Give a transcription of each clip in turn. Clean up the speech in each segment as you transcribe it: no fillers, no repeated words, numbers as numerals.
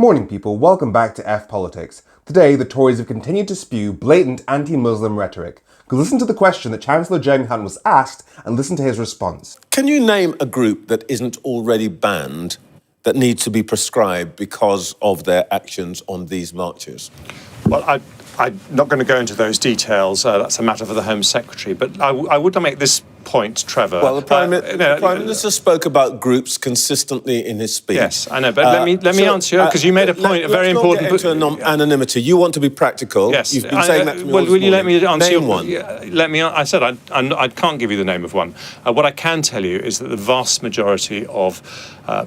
Morning people, welcome back to F Politics. Today, the Tories have continued to spew blatant anti-Muslim rhetoric. Listen to the question that Chancellor Jeremy Hunt was asked and listen to his response. Can you name a group that isn't already banned that needs to be proscribed because of their actions on these marches? Well, I'm not going to go into those details. That's a matter for the Home Secretary. But I would make this point, Trevor. Well, the Prime Minister spoke about groups consistently in his speech. Yes, I know. But let me answer you, because you made a point, a very important point. Anonymity. You want to be practical. Yes. You've been saying that to me well, all this will you let me morning. answer Name your, one. I said I can't give you the name of one. What I can tell you is that the vast majority of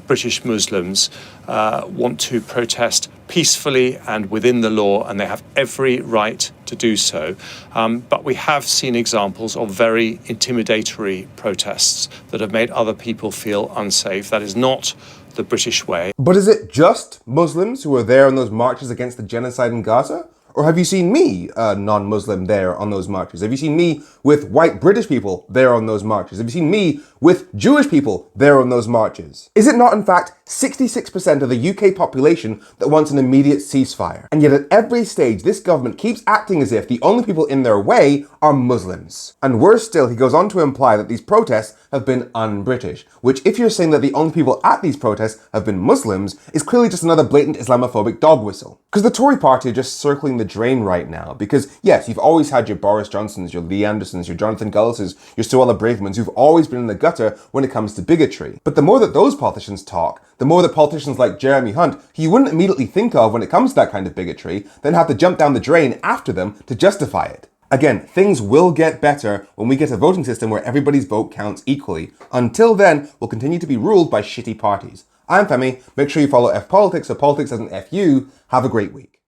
British Muslims want to protest peacefully and within the law, and they have every right to do so. But we have seen examples of very intimidatory protests that have made other people feel unsafe. That is not the British way. But is it just Muslims who are there on those marches against the genocide in Gaza? Or have you seen me, a non-Muslim, there on those marches? Have you seen me with white British people there on those marches? Have you seen me with Jewish people there on those marches? Is it not, in fact, 66% of the UK population that wants an immediate ceasefire? And yet at every stage, this government keeps acting as if the only people in their way are Muslims. And worse still, he goes on to imply that these protests have been un-British, which, if you're saying that the only people at these protests have been Muslims, is clearly just another blatant Islamophobic dog whistle. Because the Tory party are just circling the drain right now, because yes, you've always had your Boris Johnsons, your Lee Andersons, your Jonathan Gullises, your Suella Bravermans, who've always been in the gutter when it comes to bigotry. But the more that those politicians talk, the more that politicians like Jeremy Hunt, who you wouldn't immediately think of when it comes to that kind of bigotry, then have to jump down the drain after them to justify it. Again, things will get better when we get a voting system where everybody's vote counts equally. Until then, we'll continue to be ruled by shitty parties. I'm Femi. Make sure you follow F Politics so politics doesn't F you. Have a great week.